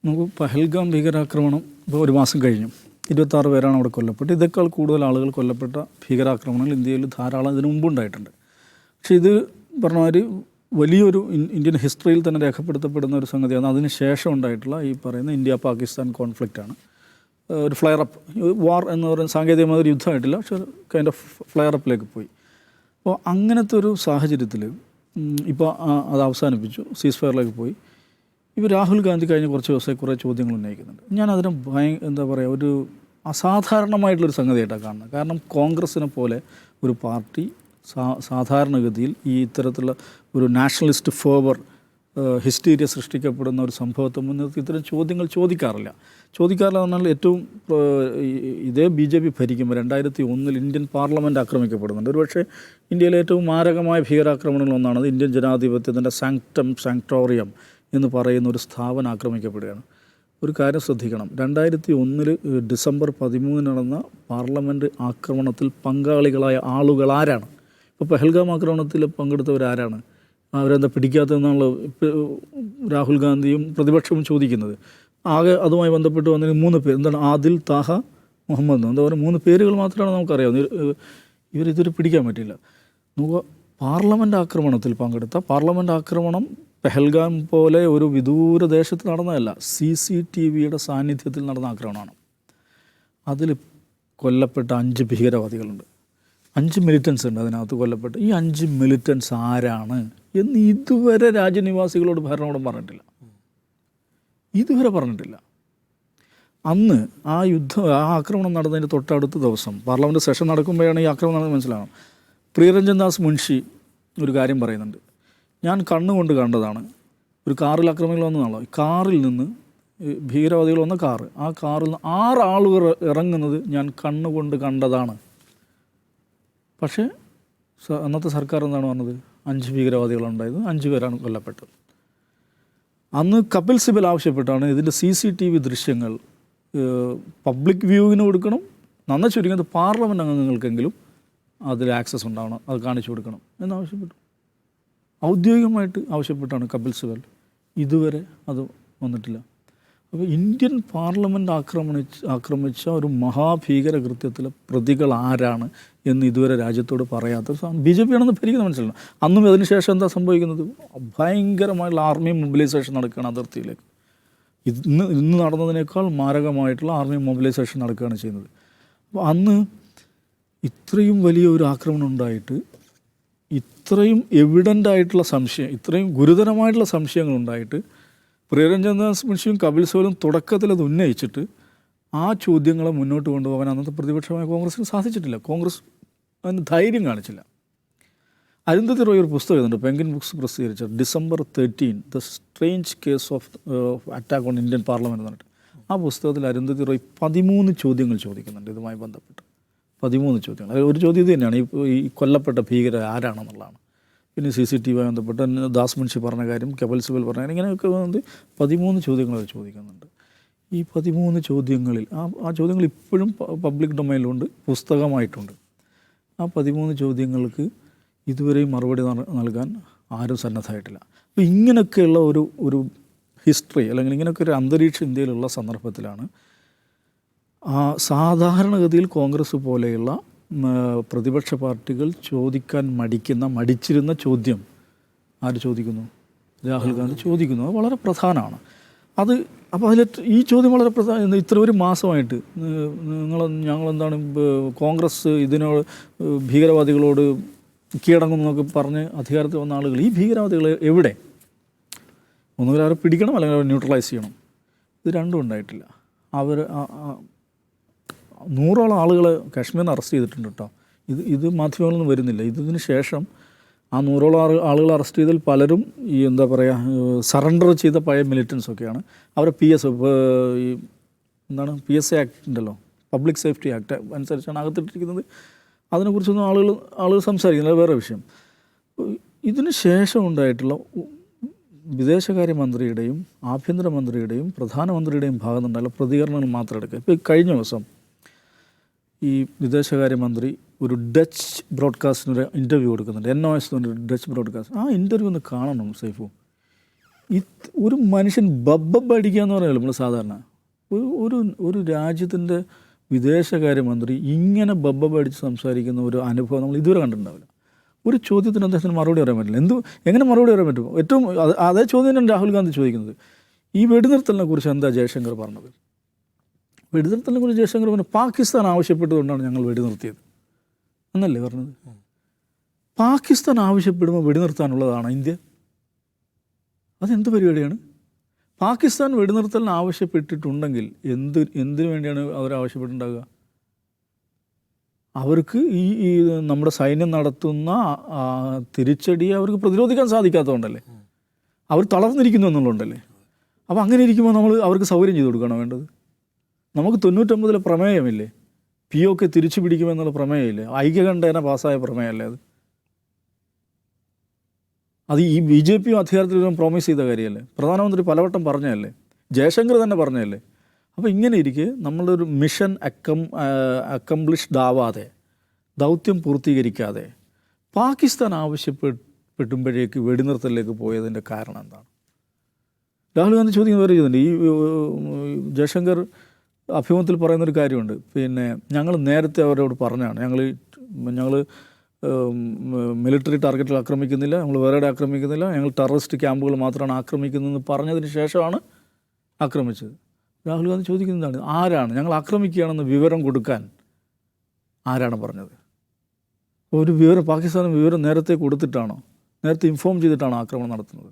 നമുക്ക് പഹൽഗാം ഭീകരാക്രമണം ഇപ്പോൾ ഒരു മാസം കഴിഞ്ഞു. 26 പേരാണ് അവിടെ കൊല്ലപ്പെട്ടത്. ഇതേക്കാൾ കൂടുതൽ ആളുകൾ കൊല്ലപ്പെട്ട ഭീകരാക്രമണങ്ങൾ ഇന്ത്യയിൽ ധാരാളം ഇതിനു മുമ്പുണ്ടായിട്ടുണ്ട്. പക്ഷേ ഇത് പറഞ്ഞമാതിരി വലിയൊരു ഇന്ത്യൻ ഹിസ്റ്ററിയിൽ തന്നെ രേഖപ്പെടുത്തപ്പെടുന്ന ഒരു സംഗതിയാണ്. അതിന് ശേഷം ഉണ്ടായിട്ടുള്ള ഈ പറയുന്ന ഇന്ത്യ പാകിസ്ഥാൻ കോൺഫ്ലിക്റ്റാണ്. ഒരു ഫ്ലെയർ അപ്പ്, വാർ എന്ന് പറയുന്ന സാങ്കേതികമായ ഒരു യുദ്ധമായിട്ടില്ല, പക്ഷേ ഒരു കൈൻഡ് ഓഫ് ഫ്ലെയർ അപ്പിലേക്ക് പോയി. അപ്പോൾ അങ്ങനത്തെ ഒരു സാഹചര്യത്തിൽ ഇപ്പോൾ അത് അവസാനിപ്പിച്ചു, സീസ് ഫയറിലേക്ക് പോയി. ഇപ്പോൾ രാഹുൽ ഗാന്ധി കഴിഞ്ഞ കുറച്ച് ദിവസമായി കുറേ ചോദ്യങ്ങൾ ഉന്നയിക്കുന്നുണ്ട്. ഞാനതിനെ എന്താ പറയുക, ഒരു അസാധാരണമായിട്ടുള്ളൊരു സംഗതിയായിട്ടാണ് കാണുന്നത്. കാരണം കോൺഗ്രസ്സിനെ പോലെ ഒരു പാർട്ടി സാധാരണഗതിയിൽ ഈ ഇത്തരത്തിലുള്ള ഒരു നാഷണലിസ്റ്റ് ഫേവർ ഹിസ്റ്റീരിയ സൃഷ്ടിക്കപ്പെടുന്ന ഒരു സംഭവത്തെ മുൻനിർത്തി ഇത്തരം ചോദ്യങ്ങൾ ചോദിക്കാറില്ല എന്ന് പറഞ്ഞാൽ ഏറ്റവും ഇതേ BJP ഭരിക്കുമ്പോൾ 2001 ഇന്ത്യൻ പാർലമെൻറ്റ് ആക്രമിക്കപ്പെടുന്നുണ്ട്. ഒരുപക്ഷെ ഇന്ത്യയിലെ ഏറ്റവും മാരകമായ ഭീകരാക്രമണങ്ങളൊന്നാണത്. ഇന്ത്യൻ ജനാധിപത്യത്തിൻ്റെ സാങ്ക്ടോറിയം എന്ന് പറയുന്ന ഒരു സ്ഥാപനം ആക്രമിക്കപ്പെടുകയാണ്. ഒരു കാര്യം ശ്രദ്ധിക്കണം, 2001 ഡിസംബർ 13 നടന്ന പാർലമെൻറ്റ് ആക്രമണത്തിൽ പങ്കാളികളായ ആളുകൾ ആരാണ്? ഇപ്പോൾ പെഹൽഗാം ആക്രമണത്തിൽ പങ്കെടുത്തവരാരാണ്? അവരെന്താ പിടിക്കാത്തതെന്നുള്ള രാഹുൽ ഗാന്ധിയും പ്രതിപക്ഷവും ചോദിക്കുന്നത്. ആകെ അതുമായി ബന്ധപ്പെട്ട് വന്നതിന് 3 പേര്, എന്താണ്, ആദിൽ, താഹ, മുഹമ്മദ്, എന്താ പറയുക, 3 പേരുകൾ മാത്രമാണ് നമുക്കറിയാവുന്നത്. ഇവരിതൊരു പിടിക്കാൻ പറ്റില്ല. നമുക്ക് പാർലമെൻറ്റ് ആക്രമണത്തിൽ പങ്കെടുത്ത, പാർലമെൻറ്റ് ആക്രമണം പെഹൽഗാം പോലെ ഒരു വിദൂര ദേശത്ത് നടന്നതല്ല, CCTVയുടെ സാന്നിധ്യത്തിൽ നടന്ന ആക്രമണമാണ്. അതിൽ കൊല്ലപ്പെട്ട 5 ഭീകരവാദികളുണ്ട്, 5 മിലിറ്റൻസ് ഉണ്ട് അതിനകത്ത് കൊല്ലപ്പെട്ട. ഈ 5 മിലിറ്റൻസ് ആരാണ് എന്ന് ഇതുവരെ രാജ്യനിവാസികളോട് ഭരണകൂടം പറഞ്ഞിട്ടില്ല, ഇതുവരെ പറഞ്ഞിട്ടില്ല. അന്ന് ആ ആക്രമണം നടന്നതിൻ്റെ തൊട്ടടുത്ത ദിവസം പാർലമെൻറ്റ് സെഷൻ നടക്കുമ്പോഴാണ് ഈ ആക്രമണം നടന്നത് മനസ്സിലാവണം. പ്രിയരഞ്ജൻ ദാസ് മുൻഷി ഒരു കാര്യം പറയുന്നുണ്ട്. ഞാൻ കണ്ണുകൊണ്ട് കണ്ടതാണ്. ഒരു കാറിൽ ആക്രമണങ്ങൾ വന്നതാണല്ലോ, കാറിൽ നിന്ന് ഭീകരവാദികൾ വന്ന കാറ്, ആ കാറിൽ നിന്ന് 6 ആളുകൾ ഇറങ്ങുന്നത് ഞാൻ കണ്ണുകൊണ്ട് കണ്ടതാണ്. പക്ഷേ അന്നത്തെ സർക്കാർ എന്താണ് പറഞ്ഞത്? 5 ഭീകരവാദികളുണ്ടായത്, 5 പേരാണ് കൊല്ലപ്പെട്ടത്. അന്ന് കപിൽ സിബൽ ആവശ്യപ്പെട്ടാണ് ഇതിൻ്റെ CCTV ദൃശ്യങ്ങൾ പബ്ലിക് വ്യൂവിന് കൊടുക്കണം, നന്ന ചുരുങ്ങിയത് പാർലമെൻറ്റ് അംഗങ്ങൾക്കെങ്കിലും അതിൽ ആക്സസ് ഉണ്ടാവണം, അത് കാണിച്ചു കൊടുക്കണം എന്നാവശ്യപ്പെട്ടു. ഔദ്യോഗികമായിട്ട് ആവശ്യപ്പെട്ടാണ് കപിൽ സിബൽ. ഇതുവരെ അത് വന്നിട്ടില്ല. അപ്പോൾ ഇന്ത്യൻ പാർലമെൻറ്റ് ആക്രമിച്ച ഒരു മഹാഭീകര കൃത്യത്തിലെ പ്രതികൾ ആരാണ് എന്ന് ഇതുവരെ രാജ്യത്തോട് പറയാത്ത BJP ആണെന്ന് ഭരിക്കുന്നത് മനസ്സിലാക്കണം. അന്നും അതിനുശേഷം എന്താ സംഭവിക്കുന്നത്? ഭയങ്കരമായിട്ടുള്ള ആർമി മൊബിലൈസേഷൻ നടക്കുകയാണ് അതിർത്തിയിലേക്ക്. ഇന്ന് നടന്നതിനേക്കാൾ മാരകമായിട്ടുള്ള ആർമി മൊബിലൈസേഷൻ നടക്കുകയാണ് ചെയ്യുന്നത്. അപ്പോൾ അന്ന് ഇത്രയും വലിയ ഒരു ആക്രമണം ഉണ്ടായിട്ട് ഇത്രയും എവിഡൻ്റായിട്ടുള്ള സംശയം, ഇത്രയും ഗുരുതരമായിട്ടുള്ള സംശയങ്ങളുണ്ടായിട്ട് പ്രിയരഞ്ജൻ ദാസ് മുൻഷിയും കപിൽ സിബലും തുടക്കത്തിൽ അത് ഉന്നയിച്ചിട്ട് ആ ചോദ്യങ്ങളെ മുന്നോട്ട് കൊണ്ടുപോകാൻ അന്നത്തെ പ്രതിപക്ഷമായ കോൺഗ്രസ്സിന് സാധിച്ചിട്ടില്ല. കോൺഗ്രസ് അതിന് ധൈര്യം കാണിച്ചില്ല. അരുന്ധതി റോയ് ഒരു പുസ്തകം എഴുതുന്നുണ്ട്, പെൻഗ്വിൻ ബുക്സ് പ്രസിദ്ധീകരിച്ച December 13 the strange case of attack on Indian parliament എന്ന് പറഞ്ഞിട്ട്. ആ പുസ്തകത്തിൽ അരുന്ധതി റോയ് 13 ചോദ്യങ്ങൾ ചോദിക്കുന്നുണ്ട് ഇതുമായി ബന്ധപ്പെട്ട്. 13 ചോദ്യങ്ങൾ. ഒരു ചോദ്യം ഇത് തന്നെയാണ്, ഈ കൊല്ലപ്പെട്ട ഭീകര ആരാണെന്നുള്ളതാണ്. പിന്നെ CCTV ബന്ധപ്പെട്ട് ദാസ് മുൻഷി പറഞ്ഞ കാര്യം, കപിൽ സിബൽ പറഞ്ഞ കാര്യം, ഇങ്ങനെയൊക്കെ വന്നിട്ട് 13 ചോദ്യങ്ങൾ അവർ ചോദിക്കുന്നുണ്ട്. ഈ 13 ചോദ്യങ്ങളിൽ ആ ചോദ്യങ്ങൾ ഇപ്പോഴും പബ്ലിക് ഡൊമൈനിലുണ്ട്, പുസ്തകമായിട്ടുണ്ട്. ആ 13 ചോദ്യങ്ങൾക്ക് ഇതുവരെയും മറുപടി നൽകാൻ ആരും സന്നദ്ധമായിട്ടില്ല. അപ്പോൾ ഇങ്ങനെയൊക്കെയുള്ള ഒരു ഹിസ്റ്ററി അല്ലെങ്കിൽ ഇങ്ങനെയൊക്കെ ഒരു അന്തരീക്ഷം ഇന്ത്യയിലുള്ള സന്ദർഭത്തിലാണ് സാധാരണഗതിയിൽ കോൺഗ്രസ് പോലെയുള്ള പ്രതിപക്ഷ പാർട്ടികൾ ചോദിക്കാൻ മടിച്ചിരുന്ന ചോദ്യം ആര് ചോദിക്കുന്നു? രാഹുൽ ഗാന്ധി ചോദിക്കുന്നു. അത് വളരെ പ്രധാനമാണ്. അപ്പോൾ ഈ ചോദ്യം വളരെ പ്രധാനം. ഇത്ര ഒരു മാസമായിട്ട് ഞങ്ങളെന്താണ് കോൺഗ്രസ് ഇതിനോട് ഭീകരവാദികളോട് കീഴടങ്ങുന്നൊക്കെ പറഞ്ഞ് അധികാരത്തിൽ വന്ന ആളുകൾ, ഈ ഭീകരവാദികൾ എവിടെ? ഒന്നുകിൽ അവരെ പിടിക്കണം അല്ലെങ്കിൽ അവരെ ന്യൂട്രലൈസ് ചെയ്യണം. ഇത് രണ്ടും ഉണ്ടായിട്ടില്ല. അവർ 100ഓളം ആളുകളെ കാശ്മീരിൽ നിന്ന് അറസ്റ്റ് ചെയ്തിട്ടുണ്ട് കേട്ടോ. ഇത് മാധ്യമങ്ങളൊന്നും വരുന്നില്ല. ഇതിന് ശേഷം ആ 100ഓളം ആളുകൾ അറസ്റ്റ് ചെയ്തതിൽ പലരും ഈ എന്താ പറയുക സറണ്ടർ ചെയ്ത പഴയ മിലിറ്റൻസൊക്കെയാണ്. അവരെ PSA ആക്ട് ഉണ്ടല്ലോ, പബ്ലിക് സേഫ്റ്റി ആക്ട് അനുസരിച്ചാണ് അകത്തിട്ടിരിക്കുന്നത്. അതിനെക്കുറിച്ചൊന്നും ആളുകൾ സംസാരിക്കുന്നത് വേറെ വിഷയം. ഇതിന് ശേഷം ഉണ്ടായിട്ടുള്ള വിദേശകാര്യമന്ത്രിയുടെയും ആഭ്യന്തരമന്ത്രിയുടെയും പ്രധാനമന്ത്രിയുടെയും ഭാഗത്ത് നിന്നുണ്ടായുള്ള പ്രതികരണങ്ങൾ മാത്രം എടുക്കുക. ഇപ്പോൾ കഴിഞ്ഞ ദിവസം ഈ വിദേശകാര്യമന്ത്രി ഒരു ഡച്ച് ബ്രോഡ്കാസ്റ്റിനൊരു ഇൻ്റർവ്യൂ കൊടുക്കുന്നുണ്ട്, NOS എന്നൊരു ഡച്ച് ബ്രോഡ്കാസ്റ്റ്. ആ ഇൻ്റർവ്യൂ ഒന്ന് കാണണം സൈഫു. ഒരു മനുഷ്യൻ അടിക്കുക എന്ന് പറയുമല്ലോ നമ്മൾ സാധാരണ. ഒരു ഒരു രാജ്യത്തിൻ്റെ വിദേശകാര്യമന്ത്രി ഇങ്ങനെ അടിച്ച് സംസാരിക്കുന്ന ഒരു അനുഭവം നമ്മൾ ഇതുവരെ കണ്ടിട്ടുണ്ടാവില്ല. ഒരു ചോദ്യത്തിന് അദ്ദേഹത്തിന് മറുപടി പറയാൻ പറ്റില്ല. എങ്ങനെ മറുപടി പറയാൻ പറ്റും? ഏറ്റവും അതേ ചോദ്യം തന്നെയാണ് രാഹുൽ ഗാന്ധി ചോദിക്കുന്നത്. ഈ വെടിനിർത്തലിനെ കുറിച്ച് എന്താ ജയശങ്കർ പറഞ്ഞത്? വെടിനിർത്തലിനെ കുറിച്ച് ജയശങ്കർ പറഞ്ഞു പാകിസ്ഥാൻ ആവശ്യപ്പെട്ടതുകൊണ്ടാണ് ഞങ്ങൾ വെടിനിർത്തിയത് എന്നല്ലേ പറഞ്ഞത്. പാകിസ്ഥാൻ ആവശ്യപ്പെടുമ്പോൾ വെടിനിർത്താനുള്ളതാണ് ഇന്ത്യ? അതെന്ത് പരിപാടിയാണ്? പാകിസ്ഥാൻ വെടിനിർത്തലിന് ആവശ്യപ്പെട്ടിട്ടുണ്ടെങ്കിൽ എന്തിനു വേണ്ടിയാണ് അവർ ആവശ്യപ്പെട്ടിട്ടുണ്ടാകുക? അവർക്ക് ഈ നമ്മുടെ സൈന്യം നടത്തുന്ന തിരിച്ചടിയെ അവർക്ക് പ്രതിരോധിക്കാൻ സാധിക്കാത്തതുകൊണ്ടല്ലേ, അവർ തളർന്നിരിക്കുന്നു എന്നുള്ളതുകൊണ്ടല്ലേ. അപ്പോൾ അങ്ങനെ ഇരിക്കുമ്പോൾ നമ്മൾ അവർക്ക് സൗകര്യം ചെയ്ത് കൊടുക്കണം വേണ്ടത്. നമുക്ക് 99 പ്രമേയമില്ലേ, POK തിരിച്ചു പിടിക്കുമെന്നുള്ള പ്രമേയമില്ലേ, ഐക്യകണ്ഠേന പാസ്സായ പ്രമേയമല്ലേ അത്? അത് ഈ BJP അധികാരത്തിൽ വരുമ്പോൾ പ്രോമിസ് ചെയ്ത കാര്യമല്ലേ, പ്രധാനമന്ത്രി പലവട്ടം പറഞ്ഞതല്ലേ, ജയശങ്കർ തന്നെ പറഞ്ഞതല്ലേ. അപ്പോൾ ഇങ്ങനെ ഇരിക്കെ നമ്മളൊരു മിഷൻ അക്കംപ്ലിഷ്ഡ് ആവാതെ, ദൗത്യം പൂർത്തീകരിക്കാതെ പാകിസ്ഥാൻ ആവശ്യപ്പെട്ടുമ്പോഴേക്ക് വെടിനിർത്തലിലേക്ക് പോയതിൻ്റെ കാരണം എന്താണ്? രാഹുൽ ഗാന്ധി ചോദിക്കുന്നത് വരെ ചെയ്യുന്നുണ്ട്. ഈ ജയശങ്കർ അഭിമുഖത്തിൽ പറയുന്നൊരു കാര്യമുണ്ട്, പിന്നെ ഞങ്ങൾ നേരത്തെ അവരോട് പറഞ്ഞാണ്, ഞങ്ങൾ മിലിറ്ററി ടാർഗറ്റിൽ ആക്രമിക്കുന്നില്ല, നമ്മൾ വേറെ ആക്രമിക്കുന്നില്ല, ഞങ്ങൾ ടെററിസ്റ്റ് ക്യാമ്പുകൾ മാത്രമാണ് ആക്രമിക്കുന്നതെന്ന് പറഞ്ഞതിന് ശേഷമാണ് ആക്രമിച്ചത്. രാഹുൽ ഗാന്ധി ചോദിക്കുന്നതാണ്, ആരാണ് ഞങ്ങൾ ആക്രമിക്കുകയാണെന്ന് വിവരം കൊടുക്കാൻ ആരാണ് പറഞ്ഞത്? ഒരു വിവരം പാകിസ്ഥാന് വിവരം നേരത്തെ കൊടുത്തിട്ടാണോ, നേരത്തെ ഇൻഫോം ചെയ്തിട്ടാണോ ആക്രമണം നടത്തുന്നത്?